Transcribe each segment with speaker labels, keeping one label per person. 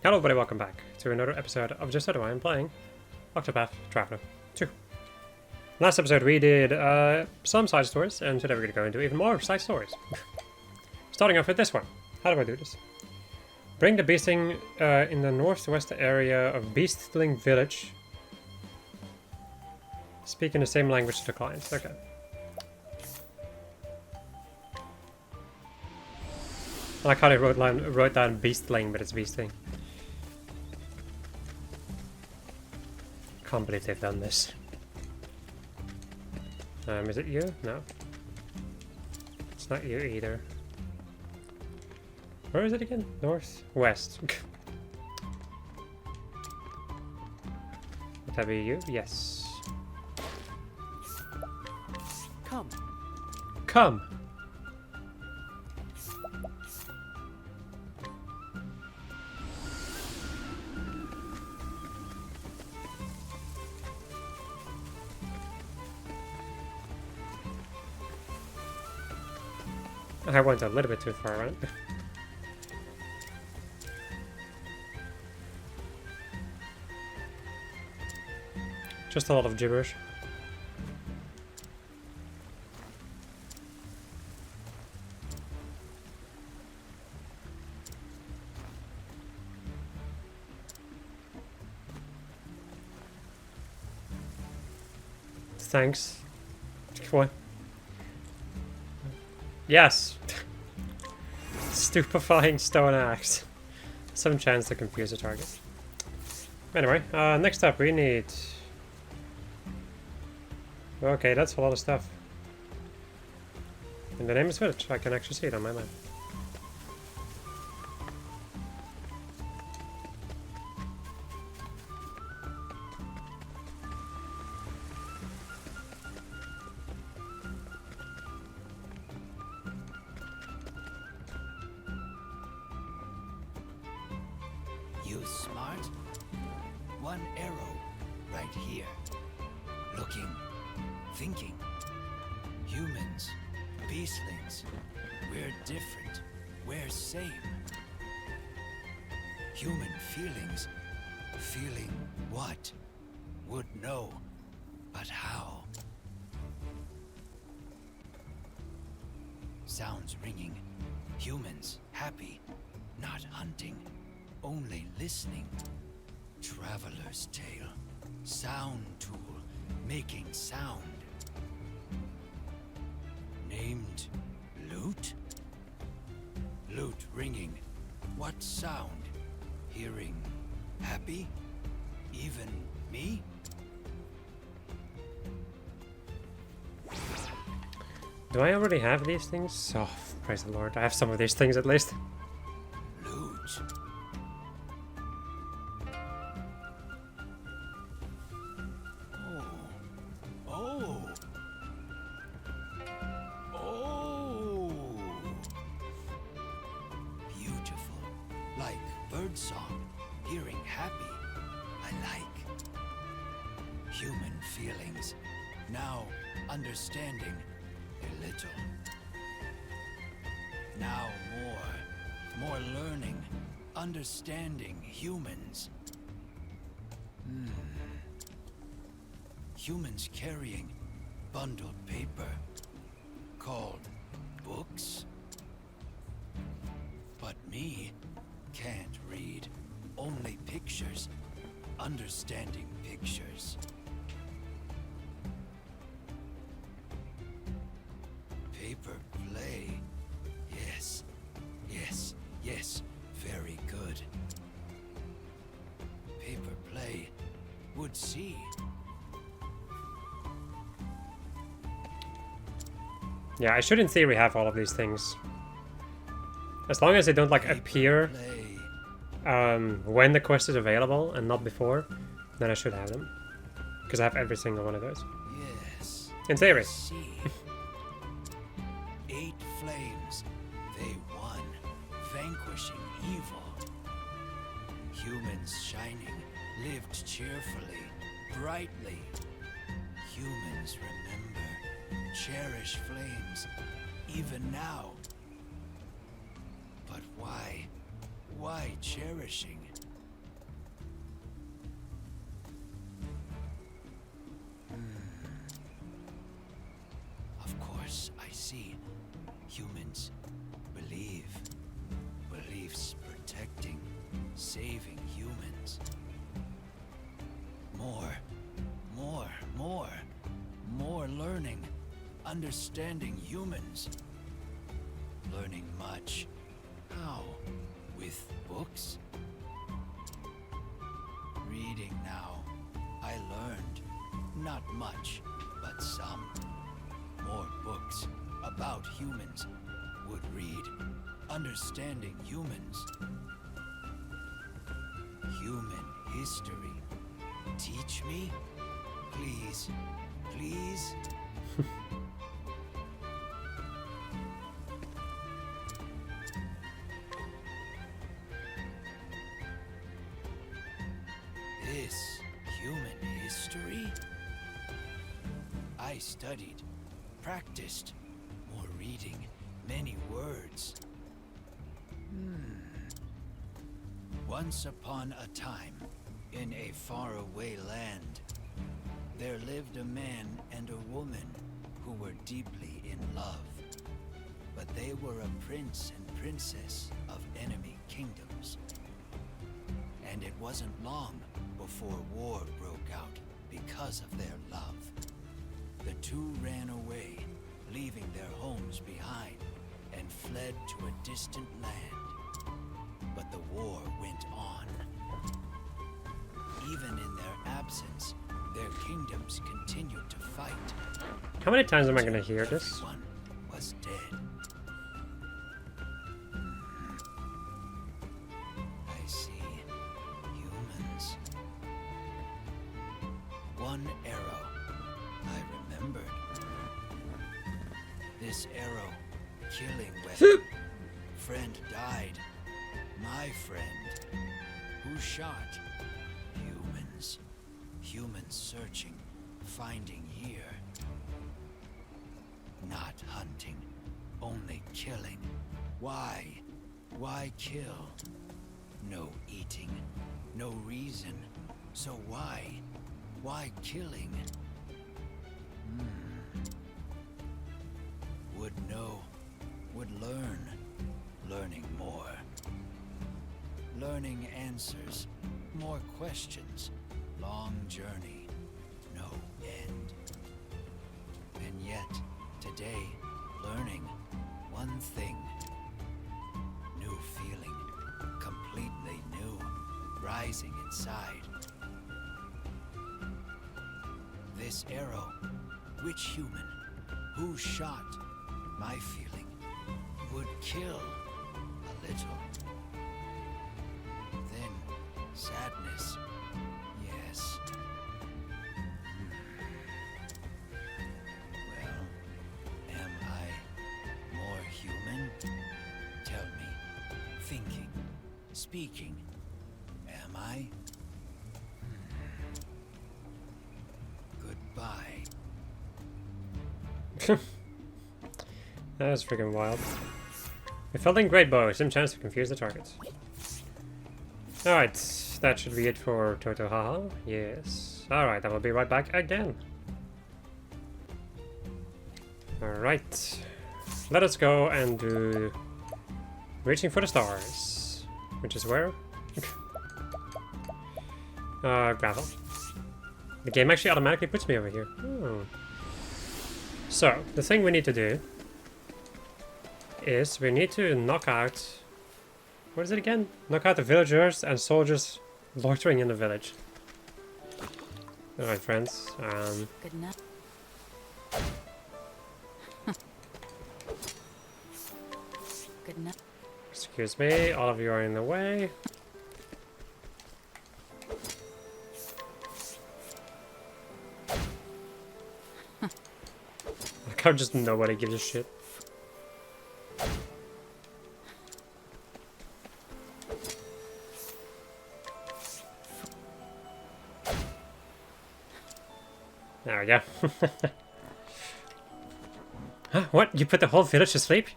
Speaker 1: Hello everybody, welcome back to another episode of Just Otherwise. I'm playing Octopath Traveler 2. Last episode we did some side stories, and today we're going to go into even more side stories. Starting off with this one. How do I do this? Bring the beasting in the northwest area of Beastling Village. Speak in the same language to the clients. Okay. I like how they wrote down Beastling, but it's Beastling. Can't believe they've done this. Is it you? No. It's not you either. Where is it again? North? West. Would that be you? Yes.
Speaker 2: Come.
Speaker 1: Come! I went a little bit too far, right? Just a lot of gibberish. Thanks. Come on. Yes! Stupefying stone axe. Some chance to confuse the target. Anyway, next up we need... Okay, that's a lot of stuff. And the name is Village. I can actually see it on my map.
Speaker 2: You smart? One arrow right here. Looking, thinking. Humans, beastlings, we're different. We're same. Human feelings. Feeling what? Would know. But how? Sounds ringing. Humans happy. Not hunting. Only listening. Traveler's tale. Sound tool. Making sound. Named lute? Lute ringing. What sound? Hearing happy? Even me?
Speaker 1: Do I already have these things? Oh, praise the Lord. I have some of these things at least.
Speaker 2: Lute. Song, hearing happy, I like. Human feelings, now understanding a little. Now more learning, understanding humans. Humans carrying bundled paper, called books. But me can't read, only pictures, understanding pictures. Paper play, yes, yes, yes, very good. Paper play, would see.
Speaker 1: Yeah, I should in theory have all of these things. As long as they don't like appear when the quest is available and not before, then I should have them. Because I have every single one of those.
Speaker 2: Yes.
Speaker 1: In theory.
Speaker 2: See. 8 flames. They won, vanquishing evil. Humans shining, lived cheerfully, brightly. Humans remember, cherish flames, even now. But why? Why cherishing? see, humans believe. Beliefs protecting, saving humans. More learning, understanding humans. Learning much. How? With books? Reading now. I learned. Not much, but some. More books about humans. Would read. Understanding humans. Human history. Teach me? Please. Please? This human history? I studied, practiced, more reading, many words. Once upon a time, in a faraway land, there lived a man and a woman who were deeply in love. But they were a prince and princess of enemy kingdoms. And it wasn't long before war broke out because of their love. The two ran away, leaving their homes behind, and fled to a distant land. But the war went on. Even in their absence, their kingdoms continued to fight.
Speaker 1: How many times am I going to hear this?
Speaker 2: Everyone was dead. I see. Humans. One arrow. I remembered. This arrow, killing weapon. Friend died. My friend. Who shot? Humans. Humans searching, finding here. Not hunting, only killing. Why? Why kill? No eating, no reason. So why? Why killing? Would know, would learn. Learning more. Learning answers, more questions. Long journey, no end. And yet, today, learning one thing. New feeling, completely new, rising inside. This arrow, which human, who shot? My feeling would kill a little. Then, sadness. Yes. Well, am I more human? Tell me. Thinking. Speaking. Am I? Goodbye.
Speaker 1: That was freaking wild. With felling great bow, some chance to confuse the targets. Alright, that should be it for Toto Haha. Yes. Alright, I will be right back again. Alright. Let us go and do Reaching for the Stars. Which is where? Gravel. The game actually automatically puts me over here. Oh. So, the thing we need to do is we need to knock out... What is it again? Knock out the villagers and soldiers loitering in the village. Alright, friends.
Speaker 3: Good enough. Good enough.
Speaker 1: Excuse me, all of you are in the way. Like how just nobody gives a shit. There we go. Huh? What? You put the whole village to sleep?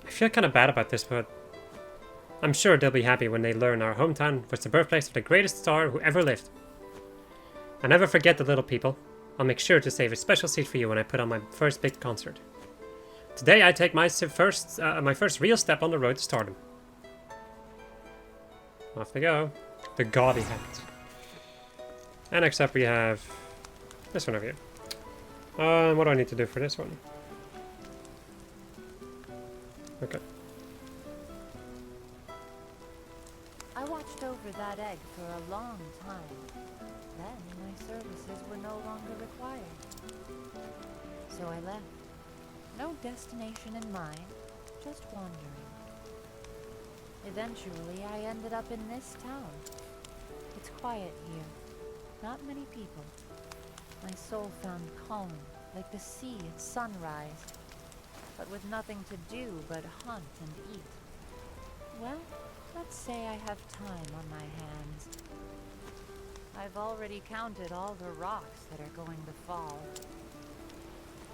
Speaker 1: I feel kind of bad about this, but I'm sure they'll be happy when they learn our hometown was the birthplace of the greatest star who ever lived. I'll never forget the little people. I'll make sure to save a special seat for you when I put on my first big concert. Today I take my first real step on the road to stardom. Off they go. The gaudy hat. And next up we have this one over here. What do I need to do for this one? Okay.
Speaker 3: I watched over that egg for a long time. Then my services were no longer required. So I left. No destination in mind, just wandering. Eventually, I ended up in this town. It's quiet here. Not many people. My soul found calm, like the sea at sunrise. But with nothing to do but hunt and eat. Well, let's say I have time on my hands. I've already counted all the rocks that are going to fall.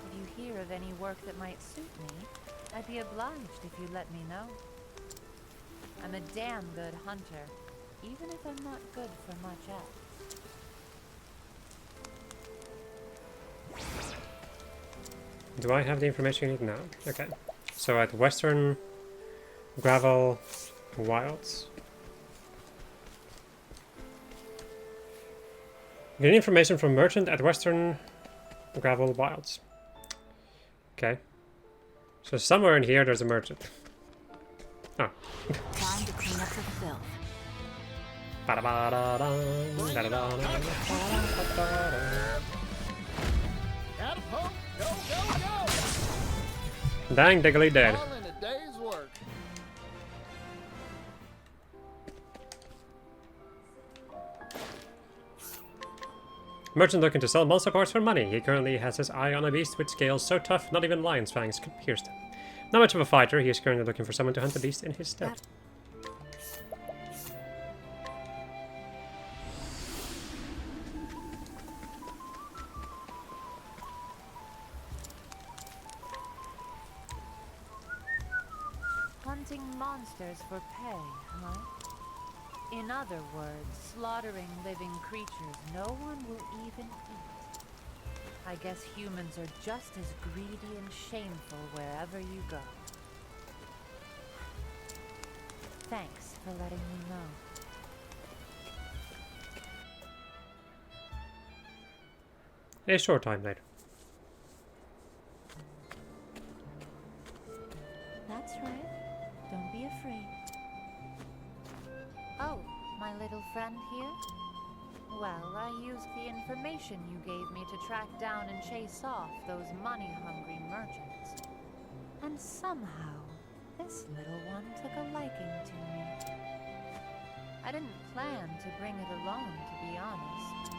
Speaker 3: If you hear of any work that might suit me, I'd be obliged if you let me know. I'm a damn good hunter, even if I'm not good for much else.
Speaker 1: Do I have the information you need now? Okay. So at Western Gravel Wilds. Get information from merchant at Western Gravel Wilds. Okay. So somewhere in here there's a merchant. Oh.
Speaker 3: Time to clean up the filth.
Speaker 4: Catapult, go, go, go!
Speaker 1: Dang diggly dead.
Speaker 4: All in a day's work.
Speaker 1: Merchant looking to sell monster parts for money. He currently has his eye on a beast with scales so tough not even lion's fangs could pierce them. Not much of a fighter, he is currently looking for someone to hunt the beast in his stead.
Speaker 3: Hunting monsters for pay, huh? In other words, slaughtering living creatures no one will even eat. I guess humans are just as greedy and shameful wherever you go. Thanks for letting me know.
Speaker 1: A short time later.
Speaker 3: That's right. Don't be afraid. Oh, my little friend here? Well, I used the information you gave me to track down and chase off those money-hungry merchants. And somehow, this little one took a liking to me. I didn't plan to bring it along, to be honest.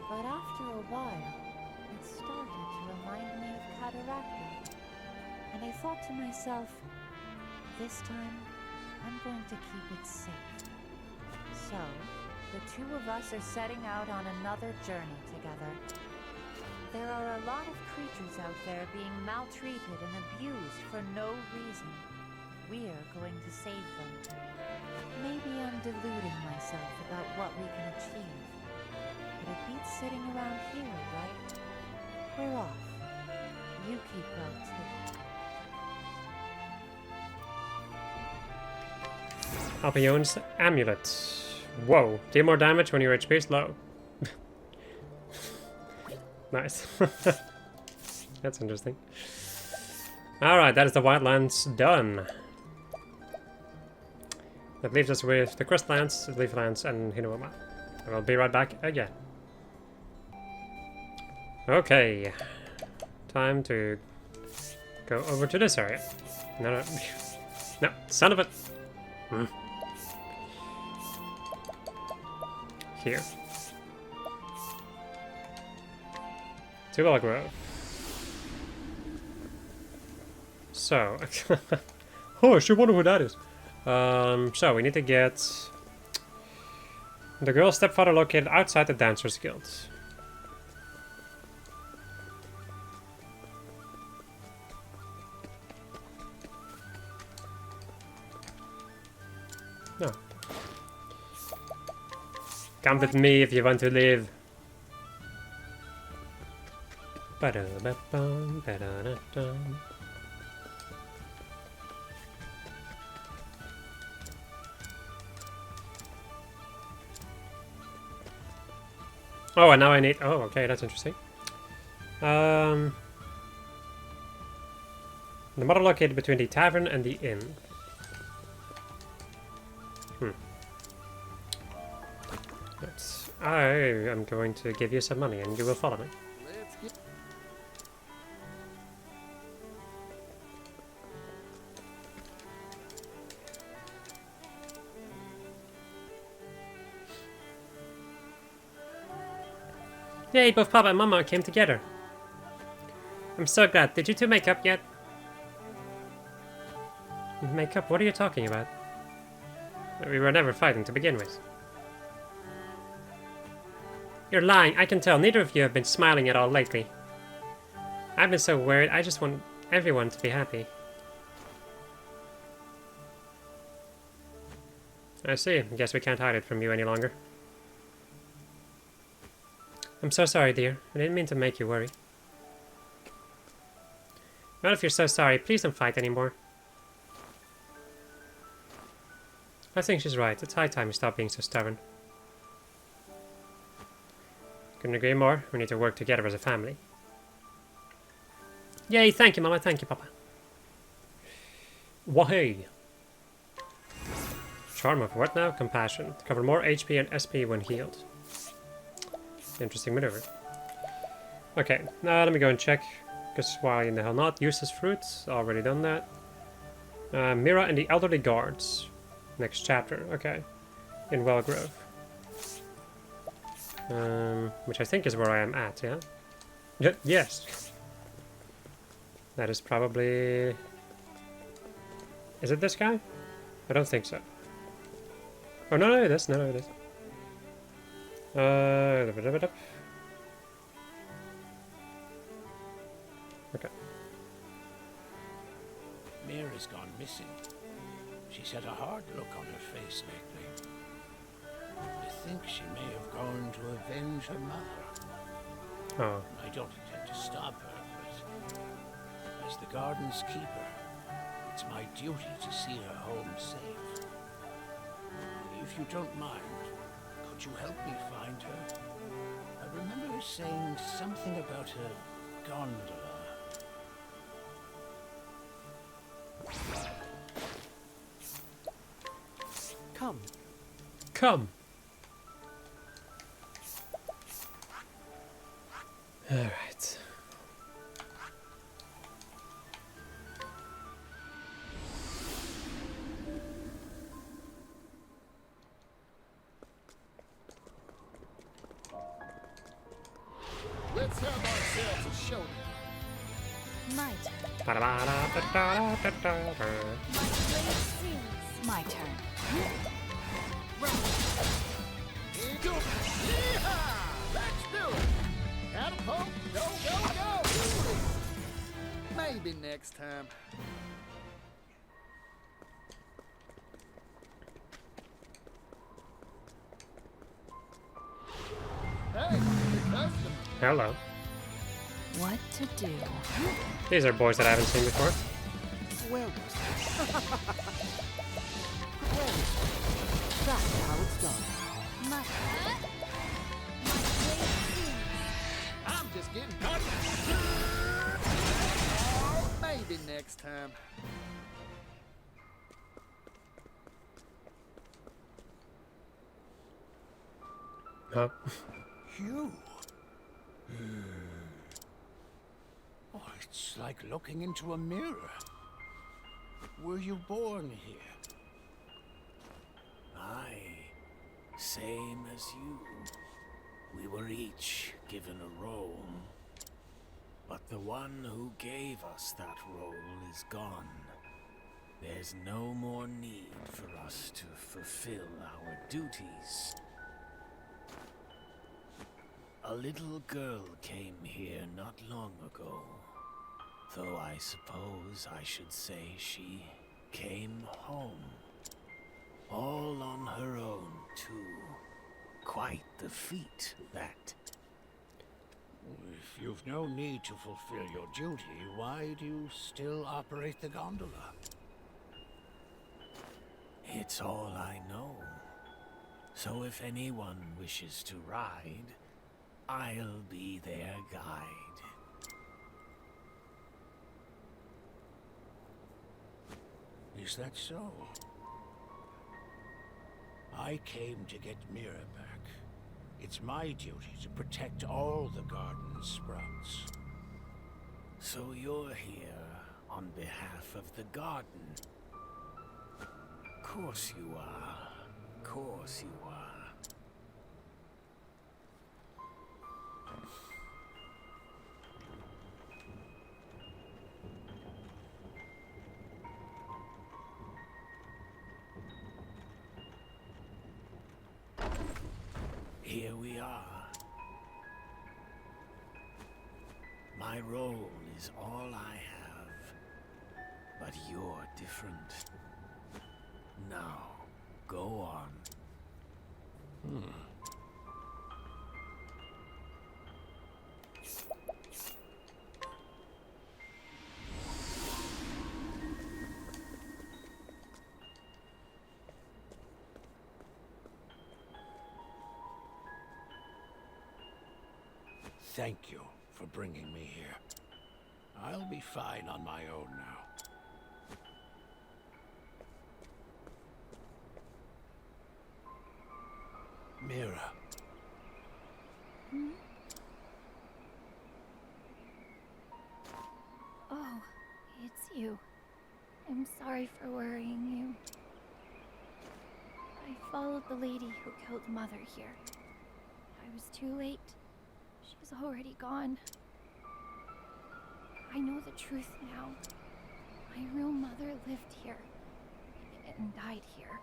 Speaker 3: But after a while, it started to remind me of Cataracta. And I thought to myself, this time, I'm going to keep it safe. So, the two of us are setting out on another journey together. There are a lot of creatures out there being maltreated and abused for no reason. We're going to save them. Maybe I'm deluding myself about what we can achieve. But it beats sitting around here, right? We're off. You keep well, too.
Speaker 1: Alpion's Amulet. Whoa, deal more damage when your HP is low. Nice. That's interesting. Alright, that is the Wildlands done. That leaves us with the Crestlands, the Leaflands, and Hinawama. I will be right back again. Okay. Time to go over to this area. No, no. No, son of a... Here. To Grove. So, oh, I should wonder who that is. So we need to get the girl's stepfather located outside the Dancers Guild. No. Come with me if you want to live. Oh, and now I need... Oh, okay, that's interesting. The model located between the tavern and the inn. I am going to give you some money and you will follow me.
Speaker 4: Let's get.
Speaker 1: Yay, both Papa and Mama came together. I'm so glad. Did you two make up yet? Make up? What are you talking about? We were never fighting to begin with. You're lying, I can tell. Neither of you have been smiling at all lately. I've been so worried. I just want everyone to be happy. I see. Guess we can't hide it from you any longer. I'm so sorry, dear. I didn't mean to make you worry. Well, if you're so sorry, please don't fight anymore. I think she's right. It's high time you stop being so stubborn. Couldn't agree more. We need to work together as a family. Yay, thank you, Mama. Thank you, Papa. Wahey. Charm of what now? Compassion. To cover more HP and SP when healed. Interesting maneuver. Okay, now let me go and check. Because why in the hell not? Useless fruits. Already done that. Mira and the Elderly Guards. Next chapter. Okay. In Wellgrove. Which I think is where I am at, yeah? Yes! That is probably... Is it this guy? I don't think so. Oh, no, no, it is. No, no, it is. Okay.
Speaker 5: Mira's gone missing. She's had a hard look on her face lately. I think she may have gone to avenge her mother.
Speaker 1: Oh.
Speaker 5: I don't intend to stop her, but as the garden's keeper, it's my duty to see her home safe. If you don't mind, could you help me find her? I remember her saying something about a gondola.
Speaker 6: Come.
Speaker 1: Come! Alright.
Speaker 4: Let's have ourselves a show.
Speaker 3: My turn. My turn.
Speaker 4: Here you go. Yeehaw! Let's do it. Catapult, go, go, go! Maybe next time. Hey, the customer.
Speaker 1: Hello.
Speaker 3: What to do?
Speaker 1: These are boys that I haven't seen before.
Speaker 6: Well, that's how it's done.
Speaker 3: My
Speaker 4: I'm just getting caught. Maybe next time.
Speaker 1: Huh?
Speaker 5: You? Oh, it's like looking into a mirror. Were you born here?
Speaker 2: Aye, same as you. We were each given a role. But the one who gave us that role is gone. There's no more need for us to fulfill our duties. A little girl came here not long ago. Though I suppose I should say she came home. All on her own, too. Quite the feat, that.
Speaker 5: If you've no need to fulfill your duty, why do you still operate the gondola?
Speaker 2: It's all I know. So if anyone wishes to ride,
Speaker 5: I'll be their guide. Is that so? I came to get Mira back. It's my duty to protect all the garden's sprouts. So you're here on behalf of the garden. Course you are. Course you are. Here we are. My role is all I have, but you're different. Now, go on. Thank you for bringing me here. I'll be fine on my own now. Mira.
Speaker 7: Oh, it's you. I'm sorry for worrying you. I followed the lady who killed Mother here. I was too late. She was already gone. I know the truth now. My real mother lived here and died here.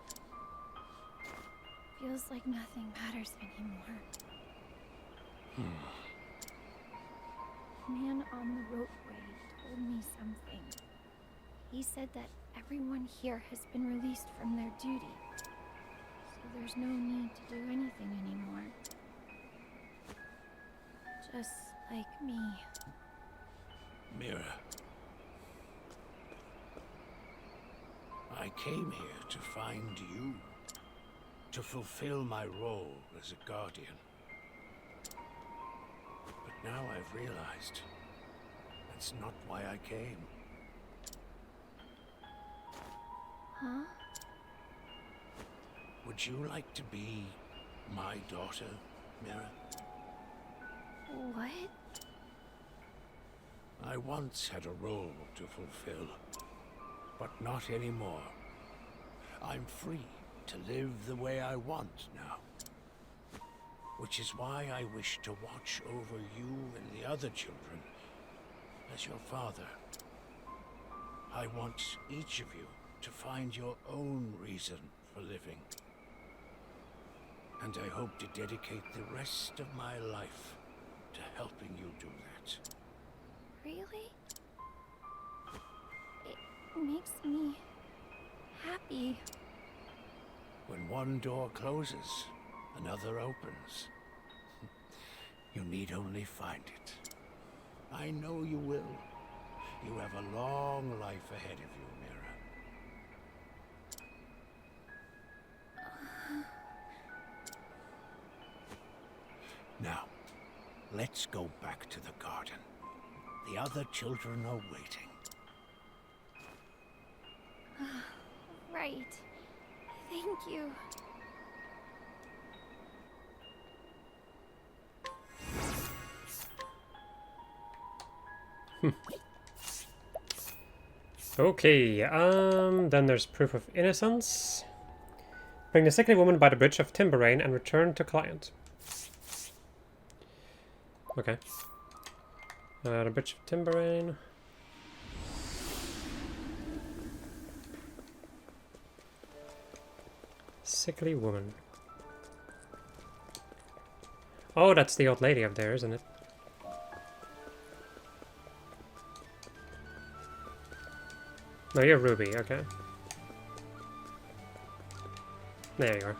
Speaker 7: Feels like nothing matters anymore. The man on the roadway told me something. He said that everyone here has been released from their duty, so there's no need to do anything anymore. Just like me.
Speaker 5: Mira. I came here to find you. To fulfill my role as a guardian. But now I've realized that's not why I came.
Speaker 7: Huh?
Speaker 5: Would you like to be my daughter, Mira?
Speaker 7: What?
Speaker 5: I once had a role to fulfill, but not anymore. I'm free to live the way I want now. Which is why I wish to watch over you and the other children as your father. I want each of you to find your own reason for living. And I hope to dedicate the rest of my life to helping you do that.
Speaker 7: Really? It makes me happy.
Speaker 5: When one door closes, another opens. You need only find it. I know you will. You have a long life ahead of you, Mira. Now, let's go back to the garden. The other children are waiting.
Speaker 7: Right. Thank you.
Speaker 1: Okay, then there's proof of innocence. Bring the sickly woman by the bridge of Timberrain and return to client. Okay. The bridge of Timberrain. Sickly woman. Oh, that's the old lady up there, isn't it? No, you're Ruby, okay. There you are.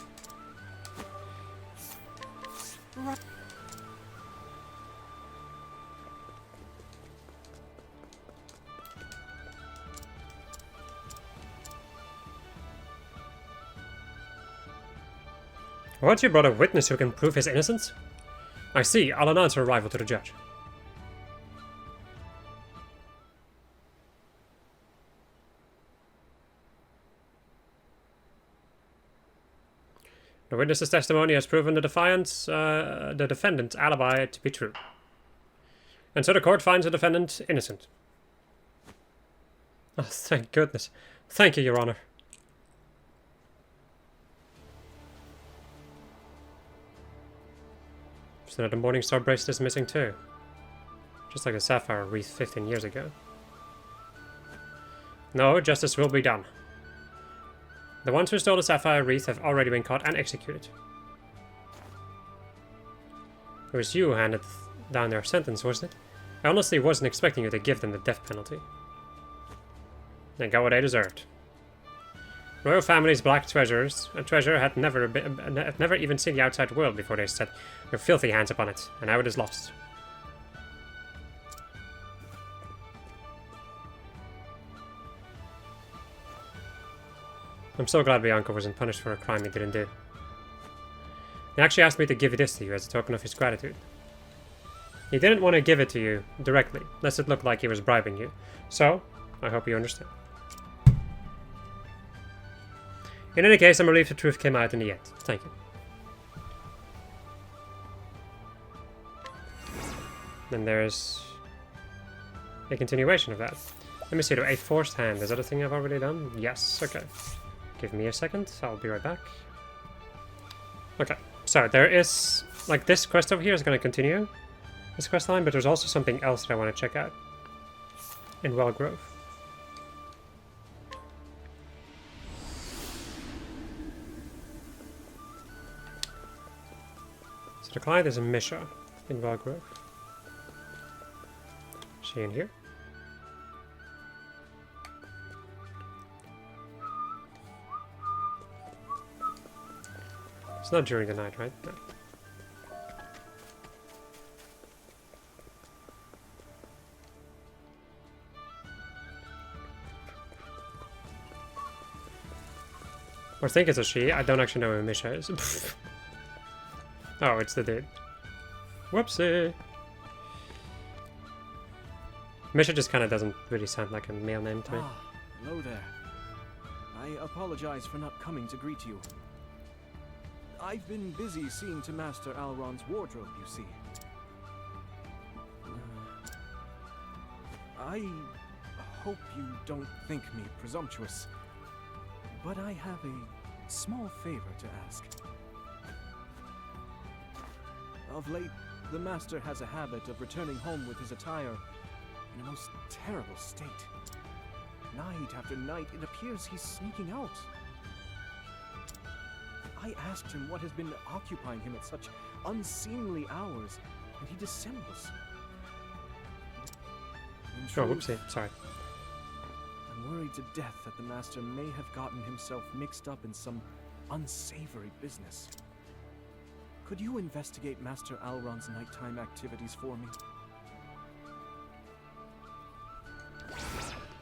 Speaker 1: What, you brought a witness who can prove his innocence? I see. I'll announce her arrival to the judge. The witness's testimony has proven the defendant's alibi to be true. And so the court finds the defendant innocent. Oh, thank goodness. Thank you, Your Honor. So the Morningstar bracelet is missing too. Just like the sapphire wreath 15 years ago. No, justice will be done. The ones who stole the sapphire wreath have already been caught and executed. It was you who handed down their sentence, wasn't it? I honestly wasn't expecting you to give them the death penalty. They got what they deserved. Royal family's black treasures. A treasure had never even seen the outside world before they set their filthy hands upon it, and now it is lost. I'm so glad Bianca wasn't punished for a crime he didn't do. He actually asked me to give this to you as a token of his gratitude. He didn't want to give it to you directly, lest it looked like he was bribing you. So, I hope you understand. In any case, I'm relieved the truth came out in the end. Thank you. Then there's a continuation of that. Let me see, a forced hand. Is that a thing I've already done? Yes, okay. Give me a second, I'll be right back. Okay, so there is, like, this quest over here is going to continue, this quest line, but there's also something else that I want to check out in Wellgrove. So the client is a Misha in Wellgrove. Is she in here? It's not during the night, right? No. Or think it's a she. I don't actually know who Misha is. Oh, it's the dude. Whoopsie. Misha just kind of doesn't really sound like a male name to me.
Speaker 6: Ah, hello there. I apologize for not coming to greet you. I've been busy seeing to Master Alron's wardrobe, you see. I hope you don't think me presumptuous, but I have a small favor to ask. Of late, the Master has a habit of returning home with his attire in a most terrible state. Night after night, it appears he's sneaking out. I asked him what has been occupying him at such unseemly hours, and he dissembles.
Speaker 1: Oh, whoopsie, sorry.
Speaker 6: I'm worried to death that the Master may have gotten himself mixed up in some unsavory business. Could you investigate Master Alron's nighttime activities for me?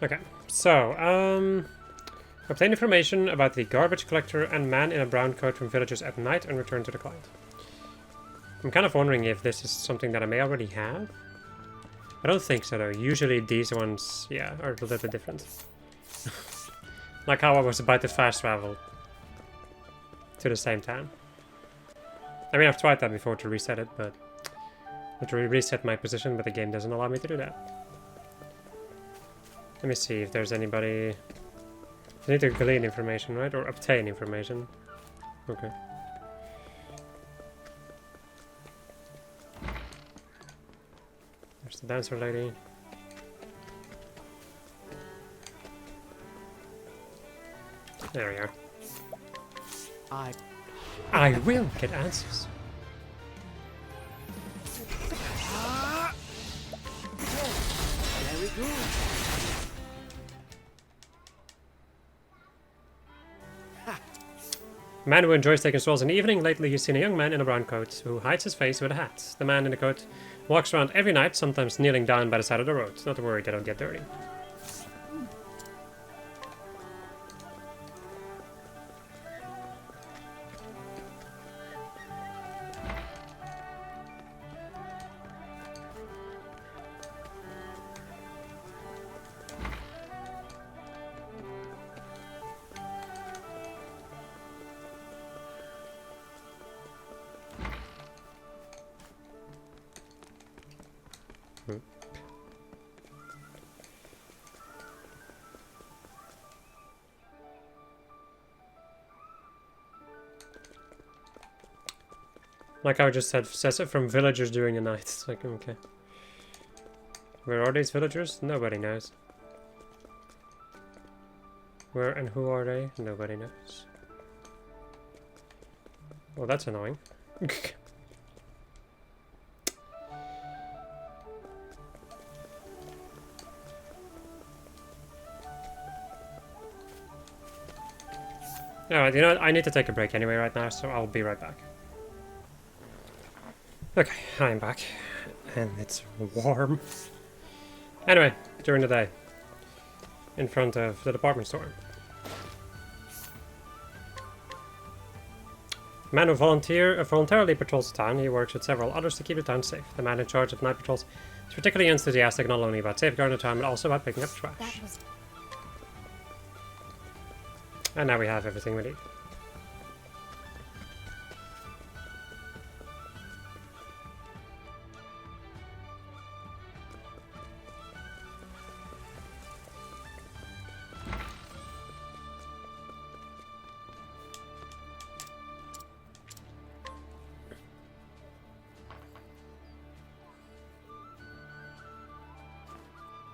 Speaker 1: Okay, so, obtain information about the garbage collector and man in a brown coat from villagers at night and return to the client. I'm kind of wondering if this is something that I may already have. I don't think so though. Usually these ones, yeah, are a little bit different. Like how I was about to fast travel to the same town. I mean, I've tried that before to reset it, but to reset my position, but the game doesn't allow me to do that. Let me see if there's anybody. I need to glean information, right? Or obtain information. Okay. There's the dancer lady. There we are. I will get answers.
Speaker 6: There we go.
Speaker 1: A man who enjoys taking strolls in the evening. Lately he's seen a young man in a brown coat who hides his face with a hat. The man in the coat walks around every night, sometimes kneeling down by the side of the road. Not to worry, they don't get dirty. Like I just said, says it from villagers during the night. It's like, okay. Where are these villagers? Nobody knows. Where and who are they? Nobody knows. Well, that's annoying. Alright, you know what? I need to take a break anyway right now, so I'll be right back. Okay, I'm back. And it's warm. Anyway, during the day. In front of the department store. A man who voluntarily patrols the town. He works with several others to keep the town safe. The man in charge of night patrols is particularly enthusiastic not only about safeguarding the town, but also about picking up trash. And now we have everything we need.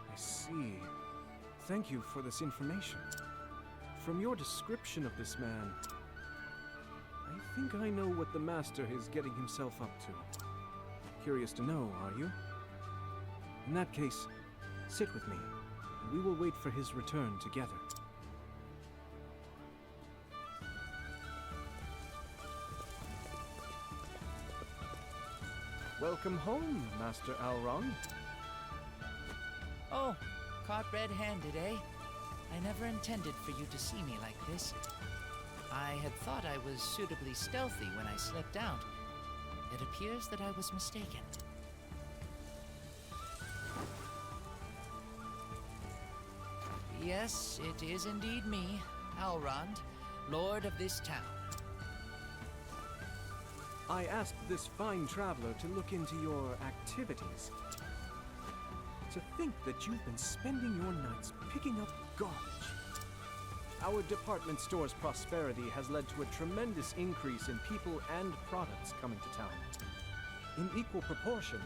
Speaker 6: I see. Thank you for this information. From your description of this man, I think I know what the master is getting himself up to. Curious to know, are you? In that case, sit with me, and we will wait for his return together. Welcome home, Master Alron.
Speaker 2: Oh, caught red-handed, eh? I never intended for you to see me like this. I had thought I was suitably stealthy when I slipped out. It appears that I was mistaken. Yes, it is indeed me, Alrond, Lord of this town.
Speaker 6: I asked this fine traveler to look into your activities. To think that you've been spending your nights picking up garbage. Our department store's prosperity has led to a tremendous increase in people and products coming to town. In equal proportion,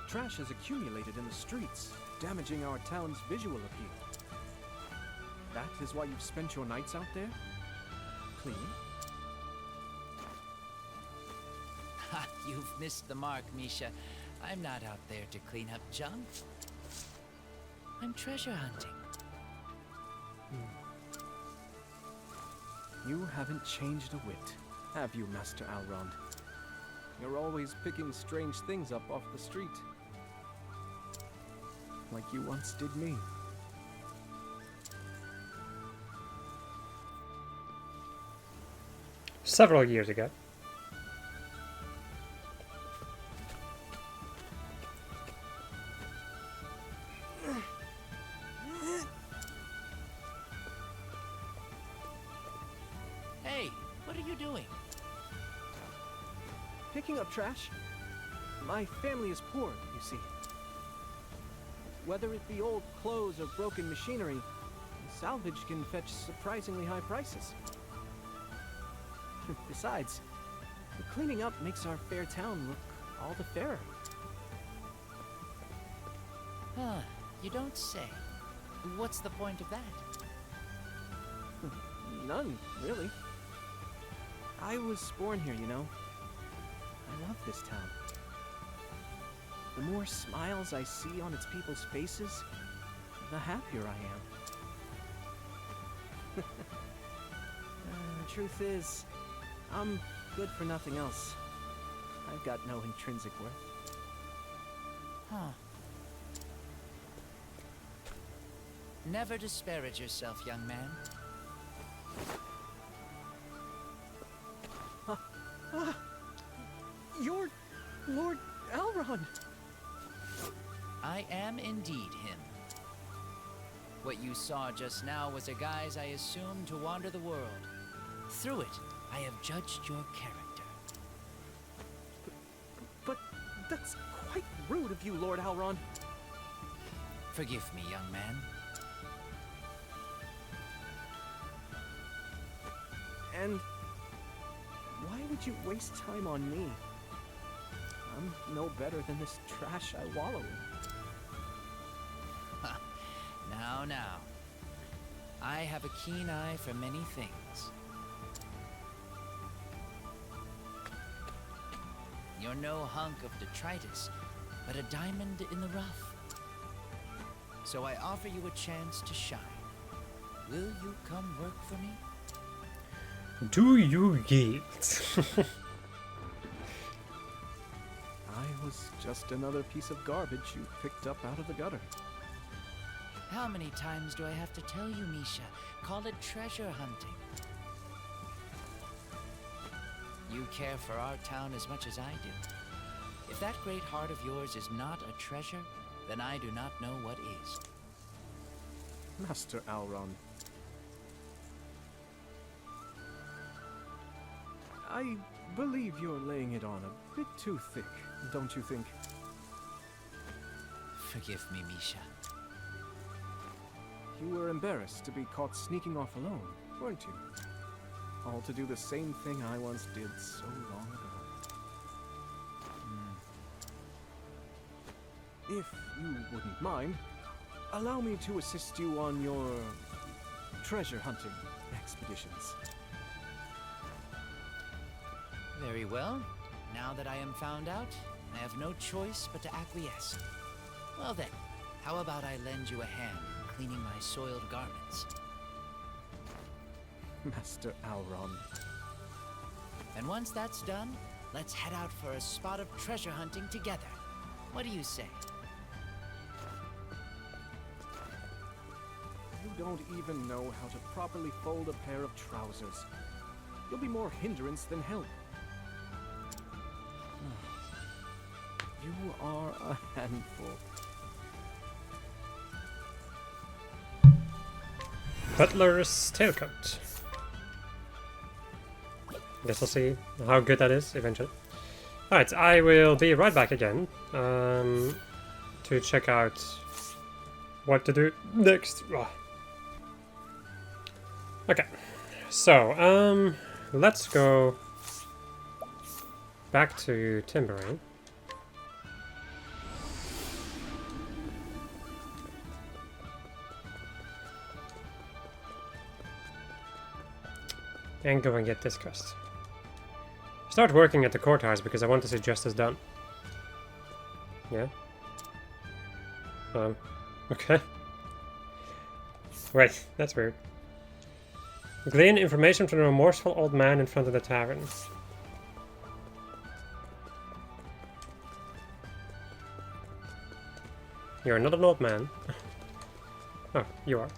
Speaker 6: trash has accumulated in the streets, damaging our town's visual appeal. That is why you've spent your nights out there? Cleaning?
Speaker 2: Ha, you've missed the mark, Misha. I'm not out there to clean up junk. I'm treasure hunting.
Speaker 6: You haven't changed a whit, have you, Master Alrond? You're always picking strange things up off the street. Like you once did me.
Speaker 1: Several years ago.
Speaker 2: Hey, what are you doing?
Speaker 6: Picking up trash? My family is poor, you see. Whether it be old clothes or broken machinery, salvage can fetch surprisingly high prices. Besides, the cleaning up makes our fair town look all the fairer.
Speaker 2: Huh, you don't say. What's the point of that?
Speaker 6: None, really. I was born here, you know. I love this town. The more smiles I see on its people's faces, the happier I am. The truth is, I'm good for nothing else. I've got no intrinsic worth.
Speaker 2: Huh. Never disparage yourself, young man.
Speaker 6: You're Lord Elrond!
Speaker 2: I am indeed him. What you saw just now was a guise I assumed to wander the world. Through it, I have judged your character.
Speaker 6: But that's quite rude of you, Lord Elrond.
Speaker 2: Forgive me, young man.
Speaker 6: And why would you waste time on me? I'm no better than this trash I wallow in.
Speaker 2: Now. I have a keen eye for many things. You're no hunk of detritus, but a diamond in the rough. So I offer you a chance to shine. Will you come work for me?
Speaker 1: Do you yield?
Speaker 6: I was just another piece of garbage you picked up out of the gutter.
Speaker 2: How many times do I have to tell you, Misha? Call it treasure hunting. You care for our town as much as I do. If that great heart of yours is not a treasure, then I do not know what is.
Speaker 6: Master Alron. I believe you're laying it on a bit too thick, don't you think?
Speaker 2: Forgive me, Misha.
Speaker 6: You were embarrassed to be caught sneaking off alone, weren't you? All to do the same thing I once did so long ago. If you wouldn't mind, allow me to assist you on your treasure hunting expeditions.
Speaker 2: Very well. Now that I am found out, I have no choice but to acquiesce. Well then, how about I lend you a hand in cleaning my soiled garments?
Speaker 6: Master Alron.
Speaker 2: And once that's done, let's head out for a spot of treasure hunting together. What do you say?
Speaker 6: You don't even know how to properly fold a pair of trousers. You'll be more hindrance than help. You are a handful.
Speaker 1: Butler's tailcoat. Guess we'll see how good that is eventually. Alright, I will be right back again to check out what to do next. Okay, so let's go back to timbering. And go and get this quest. Start working at the courthouse because I want to see justice done. Yeah? Okay. Wait, that's weird. Glean information from a remorseful old man in front of the tavern. You're not an old man. Oh, you are.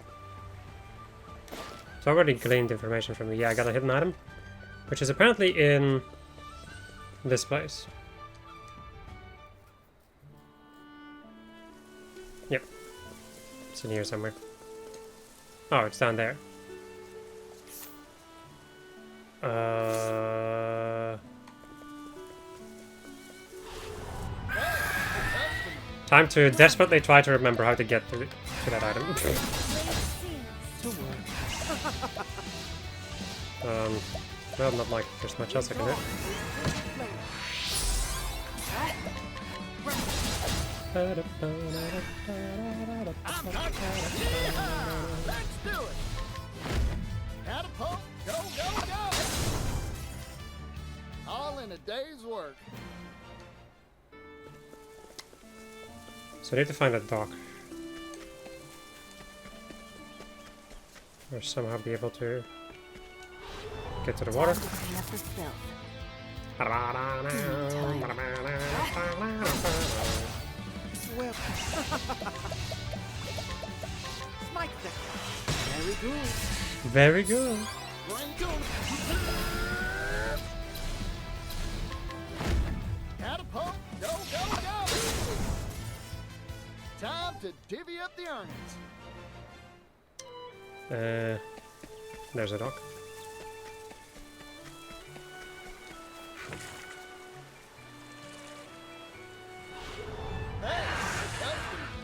Speaker 1: So I already gleaned information from you. Yeah, I got a hidden item, which is apparently in this place. Yep. It's in here somewhere. Oh, it's down there. Time to desperately try to remember how to get to that item. Well, not like there's much else I can do.
Speaker 4: Let's do it! Catapult, go, go, go! All in a day's work.
Speaker 1: So I need to find a dock. Or somehow be able to get to the water. Very good.
Speaker 4: Catapult, go, go, go! Time to divvy up the earnings.
Speaker 1: There's a dock.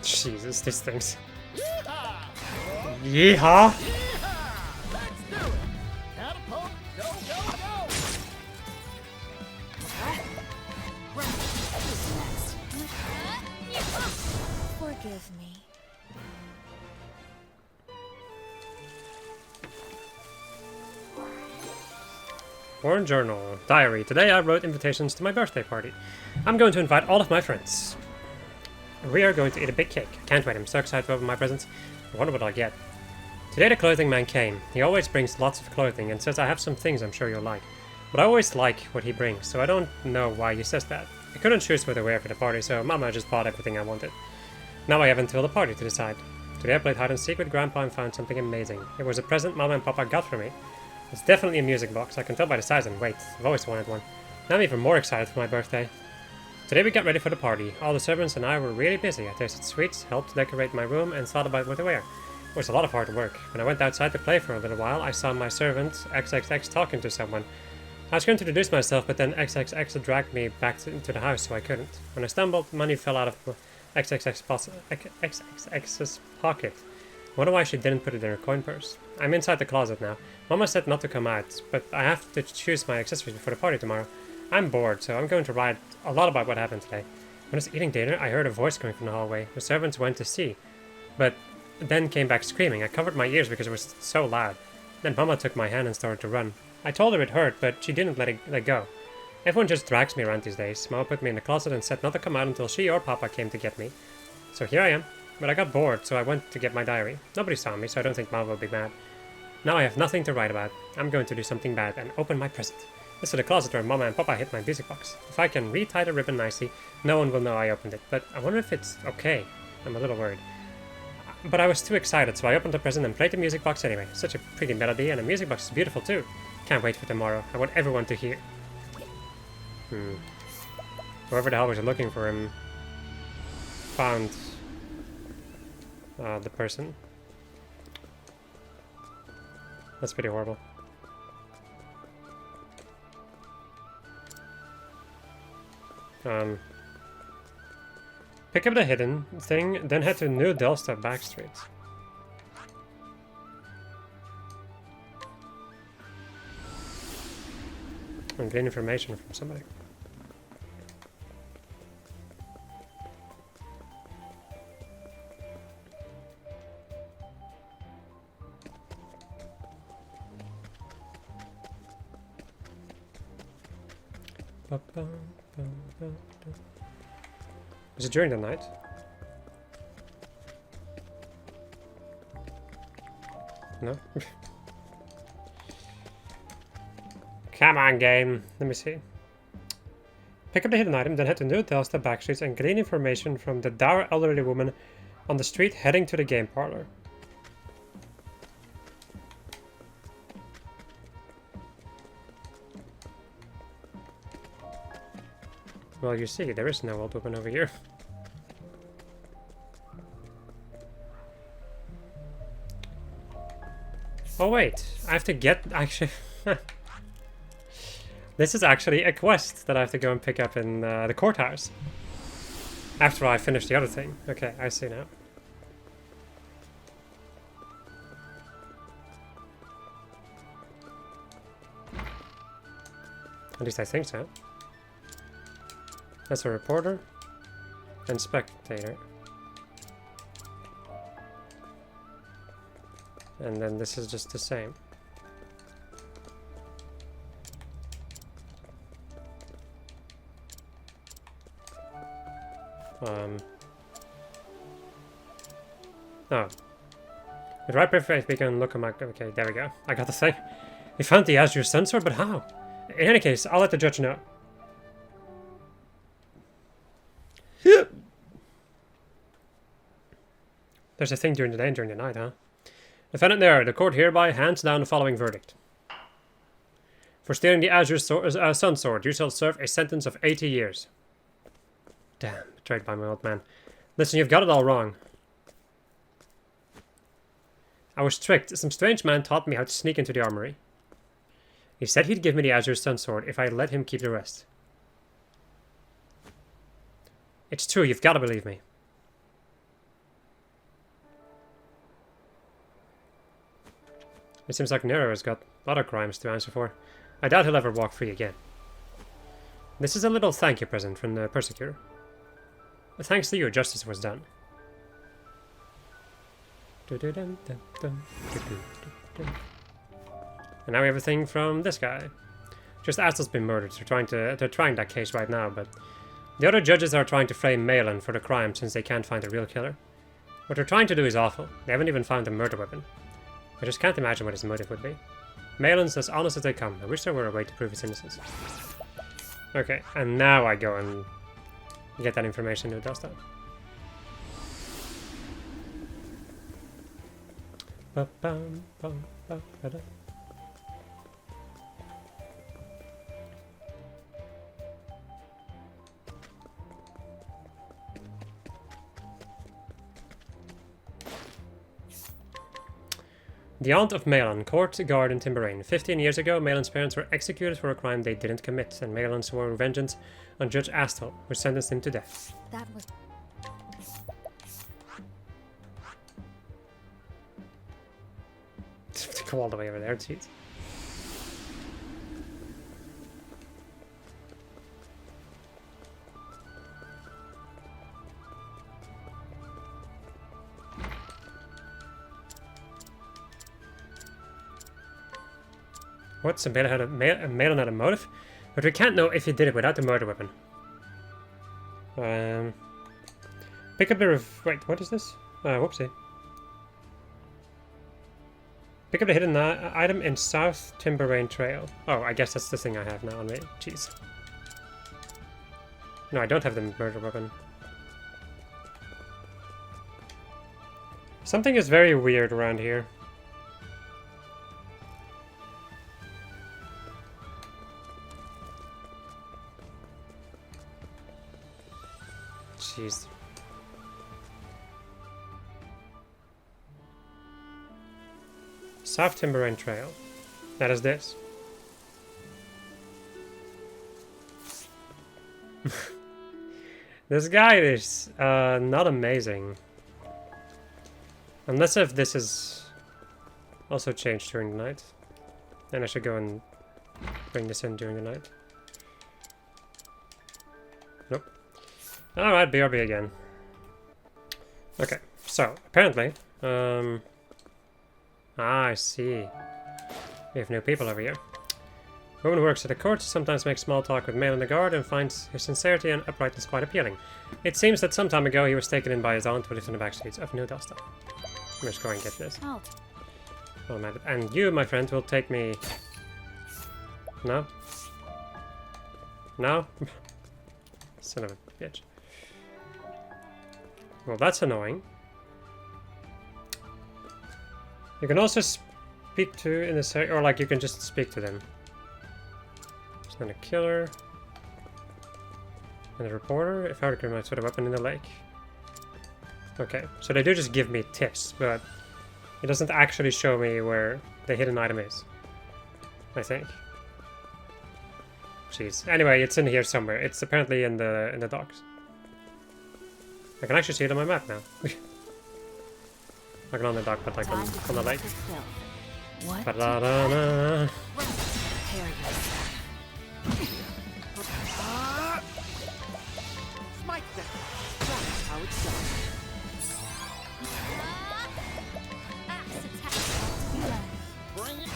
Speaker 1: Jesus, these things.
Speaker 4: Yeehaw!
Speaker 1: Yeehaw!
Speaker 4: Let's do it! Catapult, go, go, go!
Speaker 3: Forgive me.
Speaker 1: Warren Journal. Diary. Today I wrote invitations to my birthday party. I'm going to invite all of my friends. We are going to eat a big cake. Can't wait, I'm so excited to open my presents. I wonder what I'll get. Today the clothing man came. He always brings lots of clothing and says I have some things I'm sure you'll like. But I always like what he brings, so I don't know why he says that. I couldn't choose what to wear for the party, so Mama just bought everything I wanted. Now I have until the party to decide. Today I played hide and seek with Grandpa and found something amazing. It was a present Mama and Papa got for me. It's definitely a music box, I can tell by the size and weight. I've always wanted one. Now I'm even more excited for my birthday. Today we got ready for the party. All the servants and I were really busy. I tasted sweets, helped decorate my room, and thought about what to wear. It was a lot of hard work. When I went outside to play for a little while, I saw my servant, XXX, talking to someone. I was going to introduce myself, but then XXX dragged me back into the house, so I couldn't. When I stumbled, money fell out of XXX's pocket. I wonder why she didn't put it in her coin purse. I'm inside the closet now. Mama said not to come out, but I have to choose my accessories before the party tomorrow. I'm bored, so I'm going to write a lot about what happened today. When I was eating dinner, I heard a voice coming from the hallway. The servants went to see, but then came back screaming. I covered my ears because it was so loud. Then Mama took my hand and started to run. I told her it hurt, but she didn't let go. Everyone just drags me around these days. Mama put me in the closet and said not to come out until she or Papa came to get me. So here I am. But I got bored, so I went to get my diary. Nobody saw me, so I don't think Mama will be mad. Now I have nothing to write about. I'm going to do something bad and open my present. This is the closet where Mama and Papa hid my music box. If I can retie the ribbon nicely, no one will know I opened it. But I wonder if it's okay. I'm a little worried. But I was too excited, so I opened the present and played the music box anyway. Such a pretty melody, and the music box is beautiful too. Can't wait for tomorrow. I want everyone to hear. Whoever the hell was looking for him found the person. That's pretty horrible. Pick up the hidden thing, then head to New Delsta back street. And gain information from somebody. Is it during the night? No? Come on, game. Let me see. Pick up the hidden item, then head to New Delta backstreets and glean information from the dour elderly woman on the street heading to the game parlor. Well, you see, there is no old woman over here. Oh wait, I have to get, actually... This is actually a quest that I have to go and pick up in the courthouse. After I finish the other thing. Okay, I see now. At least I think so. That's a reporter and spectator. And then this is just the same. Oh. With right perfect we can look at my... Okay, there we go. I got the thing. We found the Azure Sun Sword, but how? In any case, I'll let the judge know. There's a thing during the day and during the night, huh? Defendant there, the court hereby hands down the following verdict. For stealing the Azure Sun Sword, you shall serve a sentence of 80 years. Damn, betrayed by my old man. Listen, you've got it all wrong. I was tricked. Some strange man taught me how to sneak into the armory. He said he'd give me the Azure Sun Sword if I let him keep the rest. It's true, you've got to believe me. It seems like Nero has got other crimes to answer for. I doubt he'll ever walk free again. This is a little thank you present from the persecutor. Thanks to you, justice was done. And now we have a thing from this guy. Just Astel's been murdered. They're trying that case right now, but the other judges are trying to frame Malin for the crime since they can't find the real killer. What they're trying to do is awful. They haven't even found the murder weapon. I just can't imagine what his motive would be. Malin's as honest as they come. I wish there were a way to prove his innocence. Okay, and now I go and get that information. Who does that? The aunt of Malin, court guard in Timberrain. 15 years ago, Malin's parents were executed for a crime they didn't commit, and Malin swore vengeance on Judge Astel, who sentenced him to death.
Speaker 3: That was...
Speaker 1: Go all the way over there, jeez. What? So Malin had a motive? But we can't know if he did it without the murder weapon. Pick up the... Wait, what is this? Whoopsie. Pick up the hidden item in South Timberrain Trail. Oh, I guess that's the thing I have now on me. Jeez. No, I don't have the murder weapon. Something is very weird around here. Jeez. South Timberrain Trail. That is this. This guy is not amazing. Unless if this is also changed during the night. Then I should go and bring this in during the night. Nope. Alright, BRB again. Okay, so apparently, I see. We have new people over here. Woman who works at the court sometimes makes small talk with Malin the guard and finds his sincerity and uprightness quite appealing. It seems that some time ago he was taken in by his aunt who lives in the back streets of New Dostal. I'm just going to get this. Oh, man. And you, my friend, will take me... No? No? Son of a bitch. Well, that's annoying. You can also speak to in this area, or like you can just speak to them. There's then a killer. And a reporter. If Hardcore might put a weapon in the lake. Okay, so they do just give me tips, but it doesn't actually show me where the hidden item is. I think. Jeez. Anyway, it's in here somewhere. It's apparently in the docks. I can actually see it on my map now. Like not on the dock, but like on the lake. Ba-da-da-da.
Speaker 4: Smite them. That's how it's done. Bring it.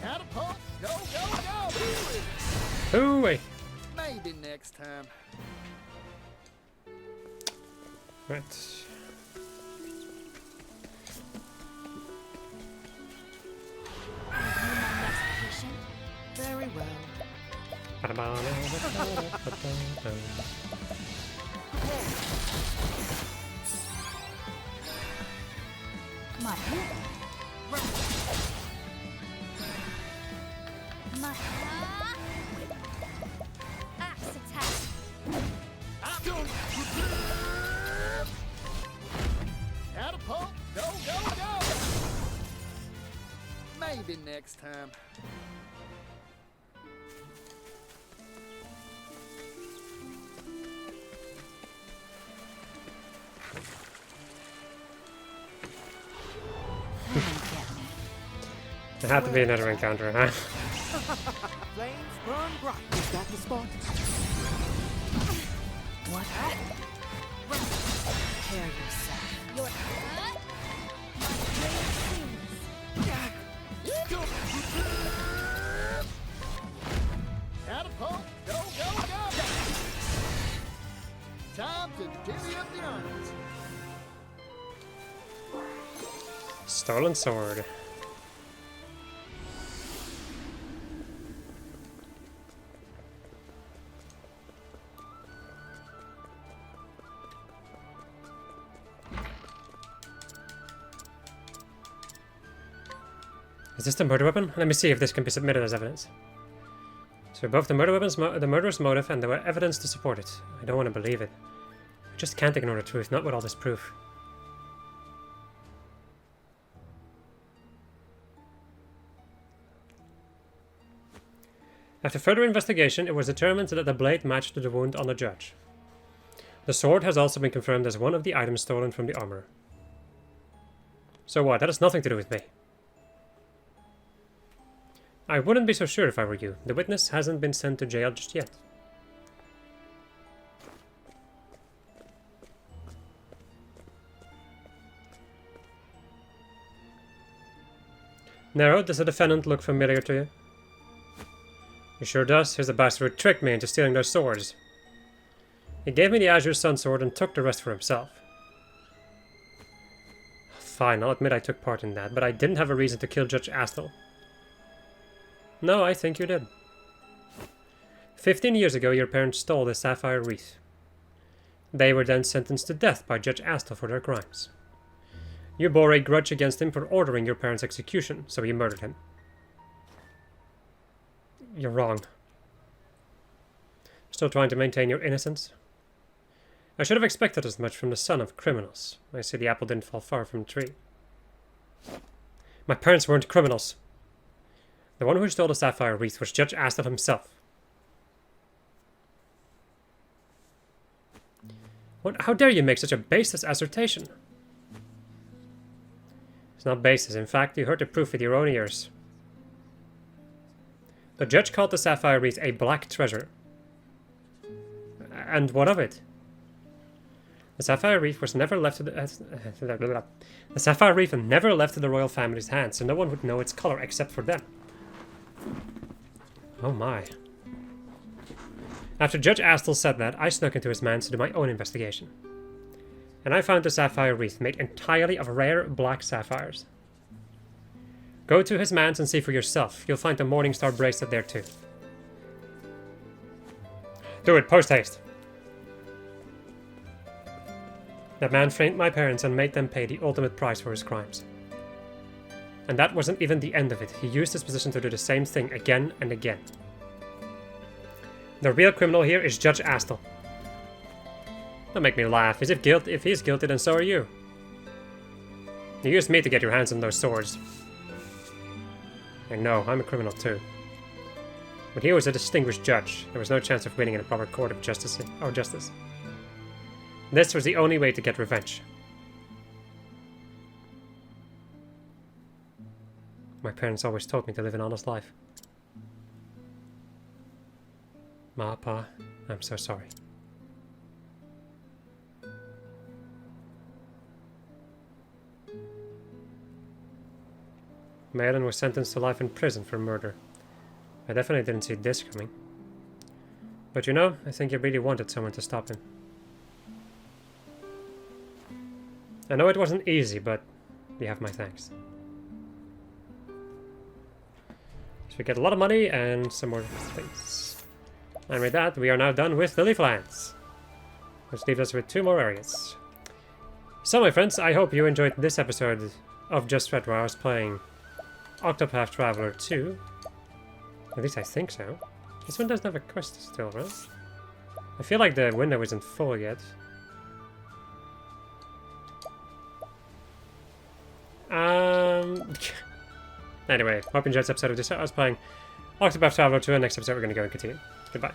Speaker 4: Catapult. Go, go, go.
Speaker 1: Hooey!
Speaker 4: Maybe next time.
Speaker 1: Right.
Speaker 4: Very well.
Speaker 3: Come on. Come on. Axe attack.
Speaker 4: Catapult. Go, go, go. Maybe next time.
Speaker 1: There had to be another encounter, huh?
Speaker 4: Flames burn bright. Is that the spot?
Speaker 3: What? Prepare yourself.
Speaker 7: Your
Speaker 4: Catapult, go, go, go! Time to divvy up the earnings.
Speaker 1: Stolen sword. Is this the murder weapon? Let me see if this can be submitted as evidence. So both the murder weapons, the murderer's motive, and the evidence to support it. I don't want to believe it. I just can't ignore the truth, not with all this proof. After further investigation, it was determined that the blade matched the wound on the judge. The sword has also been confirmed as one of the items stolen from the armorer. So what? That has nothing to do with me. I wouldn't be so sure if I were you. The witness hasn't been sent to jail just yet. Nero, does the defendant look familiar to you? He sure does. Here's the bastard who tricked me into stealing those swords. He gave me the Azure Sun sword and took the rest for himself. Fine, I'll admit I took part in that, but I didn't have a reason to kill Judge Astle. No, I think you did. 15 years ago, your parents stole the sapphire wreath. They were then sentenced to death by Judge Astle for their crimes. You bore a grudge against him for ordering your parents' execution, so you murdered him. You're wrong. Still trying to maintain your innocence? I should have expected as much from the son of criminals. I see the apple didn't fall far from the tree. My parents weren't criminals. The one who stole the sapphire wreath was Judge Astle himself. What? How dare you make such a baseless assertion? It's not baseless. In fact, you heard the proof with your own ears. The judge called the sapphire wreath a black treasure. And what of it? The sapphire wreath was never left to the sapphire wreath never left in the royal family's hands, so no one would know its color except for them. Oh my. After Judge Astle said that, I snuck into his manse to do my own investigation. And I found the sapphire wreath made entirely of rare black sapphires. Go to his manse and see for yourself. You'll find the Morningstar bracelet there too. Do it, post haste. That man framed my parents and made them pay the ultimate price for his crimes. And that wasn't even the end of it. He used his position to do the same thing again and again. The real criminal here is Judge Astle. Don't make me laugh. If he's guilty, then so are you. You used me to get your hands on those swords. I know, I'm a criminal too. But he was a distinguished judge. There was no chance of winning in a proper court of justice. This was the only way to get revenge. My parents always taught me to live an honest life. Ma, Pa, I'm so sorry. Maelin was sentenced to life in prison for murder. I definitely didn't see this coming. But you know, I think he really wanted someone to stop him. I know it wasn't easy, but you have my thanks. So we get a lot of money and some more things. And with that, we are now done with the Leaflands, which leaves us with 2 more areas. So my friends, I hope you enjoyed this episode of Just Red, where I was playing Octopath Traveler 2. At least I think so. This one doesn't have a quest still, right? I feel like the window isn't full yet. Anyway, hope you enjoyed this episode of this. I was playing Octopath Traveler 2, and next episode we're going to go and continue. Goodbye.